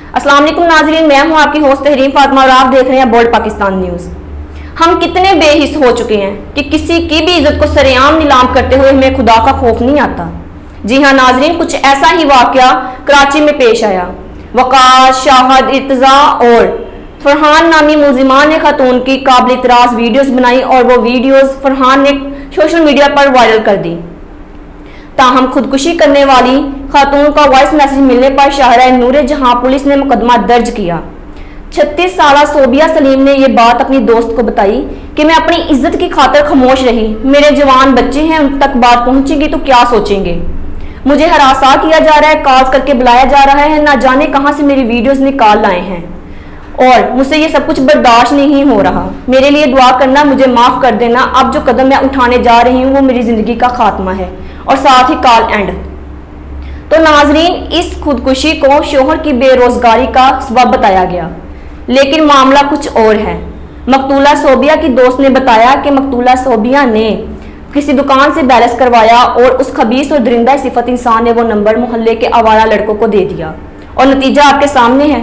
अस्सलाम वालेकुम नाज़रीन, मैं हूं आपकी होस्ट तहरीम फातिमा और आप देख रहे हैं बोल्ड पाकिस्तान न्यूज़। हम कितने बेहिस हो चुके हैं कि किसी की भी इज्जत को सरेआम नीलाम करते हुए हमें खुदा का खौफ नहीं आता। जी हाँ नाज़रीन, कुछ ऐसा ही वाकया कराची में पेश आया। वक़ार, शाहद, इर्तज़ा और फरहान नामी मुलजिमान ने खातून की काबिल इतराज़ वीडियोस बनाई और वो वीडियोस फरहान ने सोशल मीडिया पर वायरल कर दी। ताहम खुदकुशी करने वाली खातून का वॉइस मैसेज मिलने पर शाहरा नूर जहां पुलिस ने मुकदमा दर्ज किया। 36 साला सोबिया सलीम ने यह बात अपनी दोस्त को बताई कि मैं अपनी इज्जत की खातिर खामोश रही, मेरे जवान बच्चे हैं, उन तक बात पहुंचेगी तो क्या सोचेंगे। मुझे हरासा किया जा रहा है, कॉल करके बुलाया जा रहा है, ना जाने कहां से मेरी वीडियोस निकाल लाए हैं और मुझसे ये सब कुछ बर्दाश्त नहीं हो रहा। मेरे लिए दुआ करना, मुझे माफ कर देना। अब जो कदम मैं उठाने जा रही हूँ वो मेरी जिंदगी का खात्मा है और साथ ही कॉल एंड। तो नाजरीन, इस खुदकुशी को शोहर की बेरोजगारी का सबब बताया गया, लेकिन मामला कुछ और है। मकतूला सोबिया की दोस्त ने बताया कि मकतूला सोबिया ने किसी दुकान से बैलेंस करवाया और उस खबीस और दरिंदा सिफत इंसान ने वो नंबर मोहल्ले के आवारा लड़कों को दे दिया और नतीजा आपके सामने है।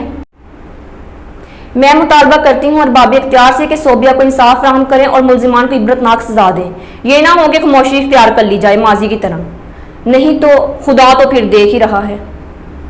मैं मुतालबा करती हूँ अरबाब इख्तियार से कि सोबिया को इंसाफ फराहम करें और मुलजिमान को इबरतनाक सजा दें। ये ना हो कि खामोशी इख्तियार कर ली जाए माजी की तरह, नहीं तो खुदा तो फिर देख ही रहा है।